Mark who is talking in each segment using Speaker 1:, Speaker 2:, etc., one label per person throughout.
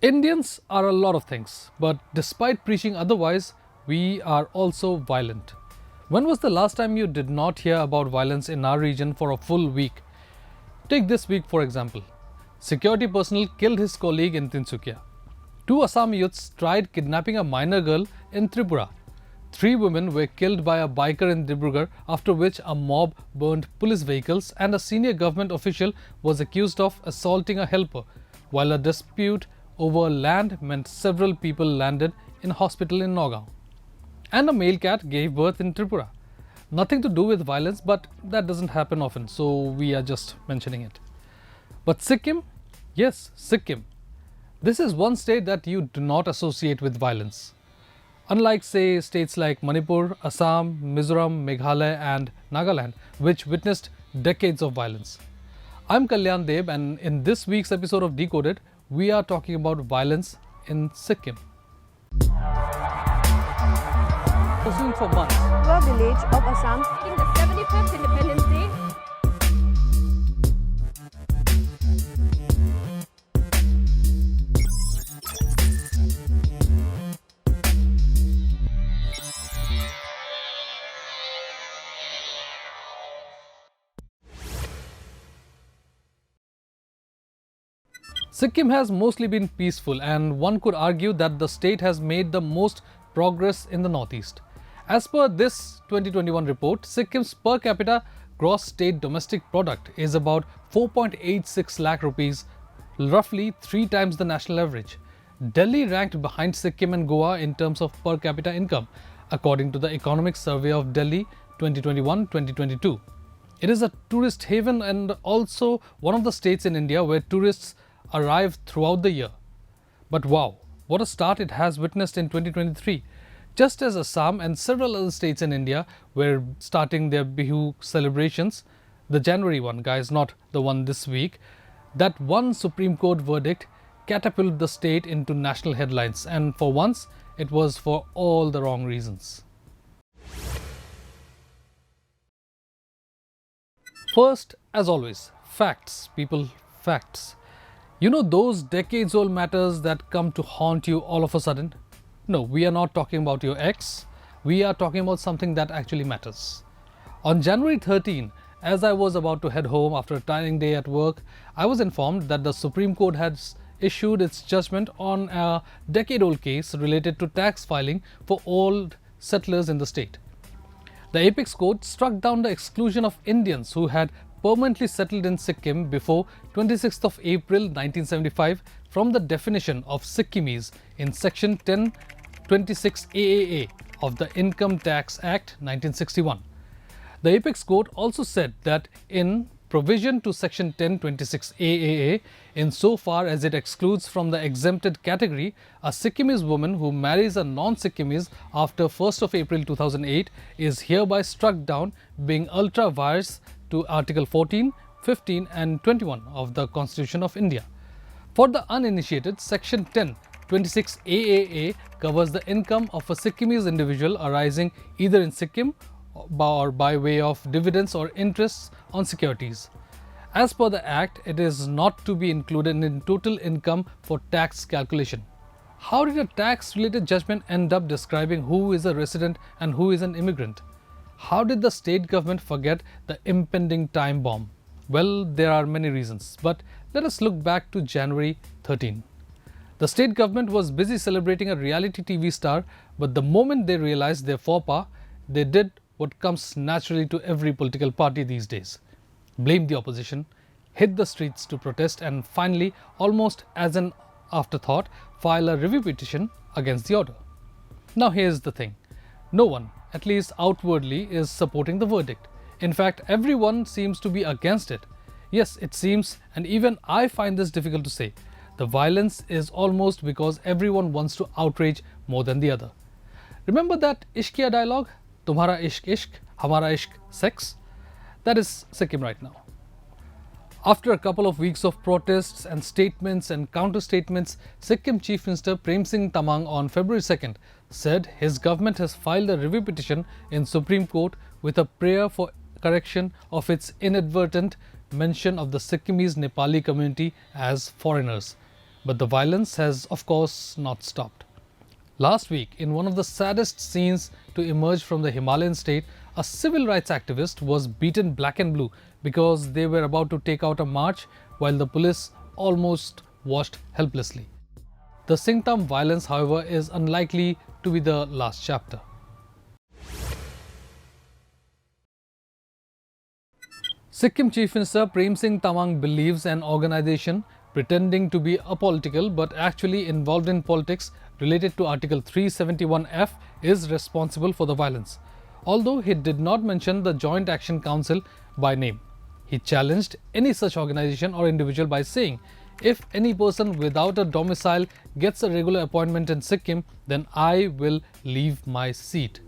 Speaker 1: Indians are a lot of things, but despite preaching otherwise, we are also violent. When was the last time you did not hear about violence in our region for a full week? Take this week for example. Security personnel killed his colleague in Tinsukia. Two Assam youths tried kidnapping a minor girl in Tripura. Three women were killed by a biker in Dibrugarh, after which a mob burned police vehicles and a senior government official was accused of assaulting a helper, while a dispute over land meant several people landed in hospital in Nagaland. And a male cat gave birth in Tripura. Nothing to do with violence, but that doesn't happen often, so we are just mentioning it. But Sikkim? Yes, Sikkim. This is one state that you do not associate with violence. Unlike, say, states like Manipur, Assam, Mizoram, Meghalaya and Nagaland, which witnessed decades of violence. I'm Kalyan Deb, and in this week's episode of Decoded, we are talking about violence in Sikkim. Pursuing for months.
Speaker 2: A village of Assam
Speaker 3: In the 75th Independence Day,
Speaker 1: Sikkim has mostly been peaceful, and one could argue that the state has made the most progress in the northeast. As per this 2021 report, Sikkim's per capita gross state domestic product is about 4.86 lakh rupees, roughly 3 times the national average. Delhi ranked behind Sikkim and Goa in terms of per capita income, according to the Economic Survey of Delhi 2021-2022. It is a tourist haven and also one of the states in India where tourists arrive throughout the year. But wow, what a start it has witnessed in 2023. Just as Assam and several other states in India were starting their Bihu celebrations, the January one, guys, not the one this week, that one Supreme Court verdict catapulted the state into national headlines, and for once, it was for all the wrong reasons. First, as always, facts, people, facts. You know those decades-old matters that come to haunt you all of a sudden? No, we are not talking about your ex. We are talking about something that actually matters. On January 13, as I was about to head home after a tiring day at work, I was informed that the Supreme Court has issued its judgment on a decade-old case related to tax filing for old settlers in the state. The apex court struck down the exclusion of Indians who had permanently settled in Sikkim before 26th of April 1975 from the definition of Sikkimese in Section 1026 AAA of the Income Tax Act 1961. The apex court also said that in provision to Section 1026 AAA, insofar as it excludes from the exempted category a Sikkimese woman who marries a non-Sikkimese after 1st of April 2008, is hereby struck down, being ultra vires to Article 14, 15 and 21 of the Constitution of India. For the uninitiated, Section 1026 AAA covers the income of a Sikkimese individual arising either in Sikkim or by way of dividends or interests on securities. As per the Act, it is not to be included in total income for tax calculation. How did a tax-related judgment end up describing who is a resident and who is an immigrant? How did the state government forget the impending time bomb? Well, there are many reasons, but let us look back to January 13. The state government was busy celebrating a reality TV star, but the moment they realized their faux pas, they did what comes naturally to every political party these days. Blame the opposition, hit the streets to protest, and finally, almost as an afterthought, file a review petition against the order. Now here's the thing. No one, at least outwardly, is supporting the verdict. In fact, everyone seems to be against it. Yes, it seems, and even I find this difficult to say. The violence is almost because everyone wants to outrage more than the other. Remember that Ishqiya dialogue? Tumhara ishq ishq, hamara ishq sex? That is Sikkim right now. After a couple of weeks of protests and statements and counter-statements, Sikkim Chief Minister Prem Singh Tamang on February 2nd said his government has filed a review petition in Supreme Court with a prayer for correction of its inadvertent mention of the Sikkimese Nepali community as foreigners. But the violence has, of course, not stopped. Last week, in one of the saddest scenes to emerge from the Himalayan state, a civil rights activist was beaten black and blue because they were about to take out a march while the police almost watched helplessly. The Sikkim violence, however, is unlikely to be the last chapter. Sikkim Chief Minister Prem Singh Tamang believes an organisation pretending to be apolitical but actually involved in politics related to Article 371F is responsible for the violence, although he did not mention the Joint Action Council by name. He challenged any such organisation or individual by saying, "If any person without a domicile gets a regular appointment in Sikkim, then I will leave my seat."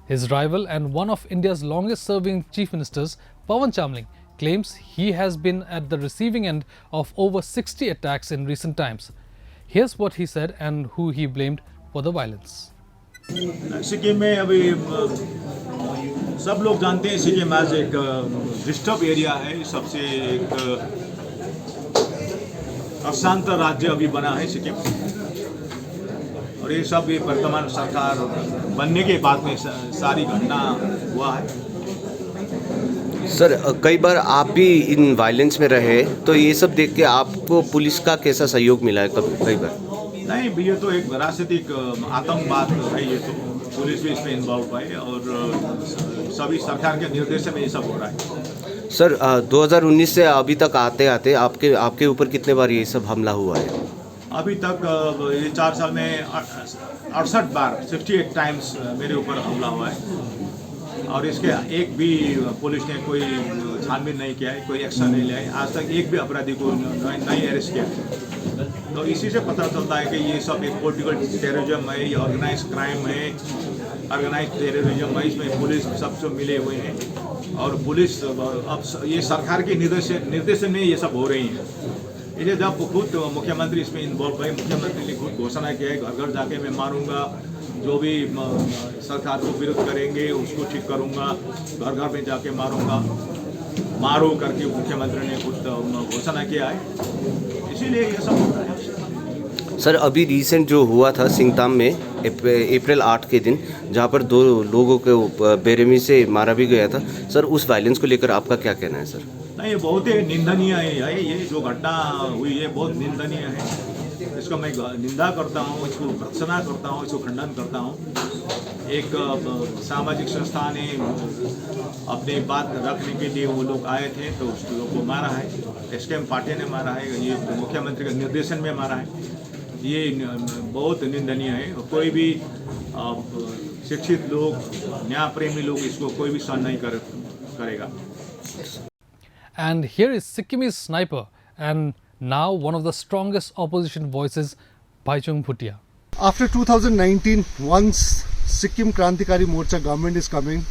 Speaker 1: His rival and one of India's longest serving chief ministers, Pawan Chamling, claims he has been at the receiving end of over 60 attacks in recent times. Here's what he said and who he blamed for the violence.
Speaker 4: Sikkim में अभी सब लोग जानते हैं सिक्किम आज एक disturb area है, सबसे एक अशांत राज्य अभी बना है सिक्किम, और ये सब ये वर्तमान सरकार बनने के बाद में सारी घटना हुआ है।
Speaker 5: सर, कई बार आप भी इन वायलेंस में रहे, तो ये सब देख के आपको पुलिस का कैसा सहयोग मिला है कई बार?
Speaker 4: नहीं, ये तो एक राजनीतिक आतंकवाद है, ये तो पुलिस भी इसमें इन्वॉल्व है और सभी सरकार के निर्देश में ये सब हो रहा है।
Speaker 5: सर, 2019 से अभी तक आते आते आपके ऊपर कितने बार ये सब हमला हुआ है?
Speaker 4: अभी तक ये 4 साल में 68 बार 68 टाइम्स मेरे ऊपर हमला हुआ है, और इसके एक भी पुलिस ने कोई छानबीन नहीं किया है, कोई एक्शन नहीं लिया है। आज तक एक भी अपराधी को नहीं अरेस्ट किया है। तो इसी से पता चलता है कि ये सब एक पॉलिटिकल टेररिज्म है, ये ऑर्गेनाइज क्राइम है, ऑर्गेनाइज टेररिज्म है, इसमें पुलिस सबसे मिले हुए हैं, और पुलिस अब ये सरकार के निर्देशन में ये सब हो रही है। इसलिए जब खुद मुख्यमंत्री इसमें इन्वॉल्व है, मुख्यमंत्री ने खुद घोषणा किया है, घर घर जाके मैं मारूंगा, जो भी सरकार को विरोध करेंगे उसको ठीक करूंगा, घर घर में जाके मारो करके मुख्यमंत्री ने खुद घोषणा किया है, इसीलिए ये सब हो रहा है।
Speaker 5: सर, अभी रिसेंट जो हुआ था सिंगताम में अप्रैल 8 के दिन, जहां पर 2 लोगों को बेरहमी से मारा भी गया था, सर उस वायलेंस को लेकर आपका क्या कहना है? सर
Speaker 4: नहीं, ये बहुत ही निंदनीय है, ये जो घटना हुई है बहुत निंदनीय है, इसको मैं निंदा करता हूँ, इसको भर्त्सना करता हूँ, इसको खंडन करता हूँ। एक सामाजिक संस्था ने अपनी बात रखने के लिए वो लोग आए थे, तो उस लोग को मारा है, एसकेएम पार्टी ने मारा है, ये मुख्यमंत्री के निर्देशन में मारा है, ये बहुत निंदनीय है। कोई भी शिक्षित लोग, न्याय प्रेमी लोग इसको कोई भी सहन नहीं करेगा।
Speaker 1: And here is Sikkimese sniper and now one of the strongest opposition voices, Bhaichung Bhutia.
Speaker 6: After 2019, once Sikkim Krantikari Morcha government is coming,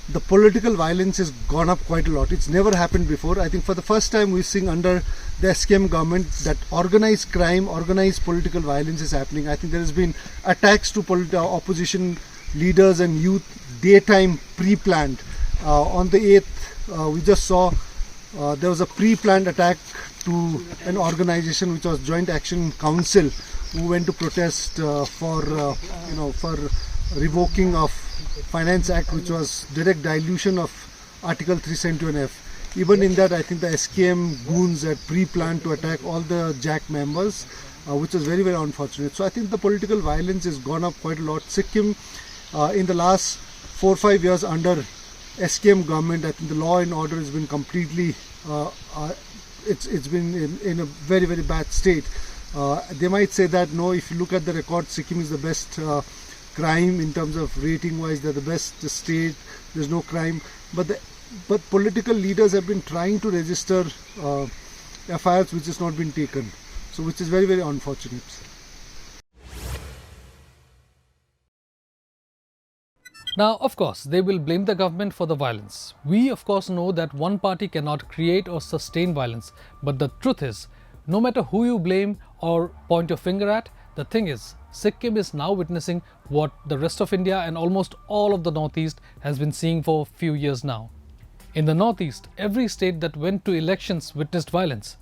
Speaker 6: the political violence has gone up quite a lot. It's never happened before. I think for the first time we're seeing under the SKM government that organized crime, organized political violence is happening. I think there has been attacks to opposition leaders and youth, daytime pre-planned. On the 8th, we just saw there was a pre-planned attack to an organization which was Joint Action Council, who went to protest for revoking of Finance Act, which was direct dilution of Article 371F. Even in that, I think the SKM goons had pre-planned to attack all the JAC members, which was very, very unfortunate. So I think the political violence has gone up quite a lot. Sikkim, in the last 4-5 years under SKM government, I think the law and order has been completely, it's been in a very, very bad state. They might say that no, if you look at the record, Sikkim is the best crime in terms of rating wise, they're the best state, there's no crime. But political leaders have been trying to register FIRs which has not been taken. So which is very, very unfortunate.
Speaker 1: Now, of course, they will blame the government for the violence. We, of course, know that one party cannot create or sustain violence. But the truth is, no matter who you blame or point your finger at, the thing is, Sikkim is now witnessing what the rest of India and almost all of the Northeast has been seeing for a few years now. In the Northeast, every state that went to elections witnessed violence.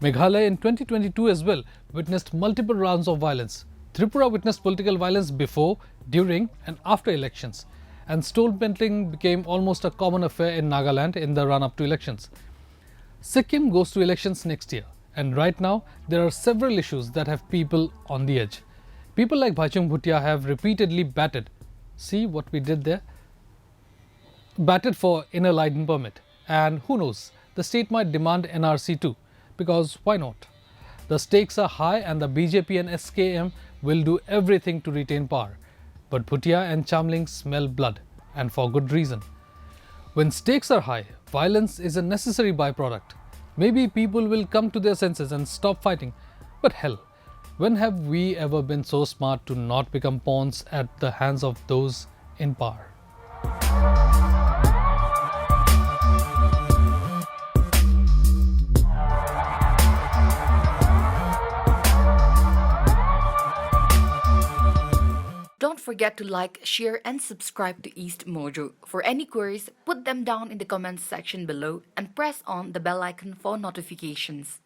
Speaker 1: Meghalaya in 2022 as well witnessed multiple rounds of violence. Tripura witnessed political violence before, during and after elections. And stone pelting became almost a common affair in Nagaland in the run-up to elections. Sikkim goes to elections next year, and right now there are several issues that have people on the edge. People like Bhaichung Bhutia have repeatedly batted. See what we did there? Batted for inner lighting permit. And who knows, the state might demand NRC too, because why not? The stakes are high and the BJP and SKM will do everything to retain power. But Bhutia and Chamling smell blood, and for good reason. When stakes are high, violence is a necessary byproduct. Maybe people will come to their senses and stop fighting. But hell, when have we ever been so smart to not become pawns at the hands of those in power?
Speaker 7: Don't forget to like, share and subscribe to EastMojo. For any queries, put them down in the comments section below and press on the bell icon for notifications.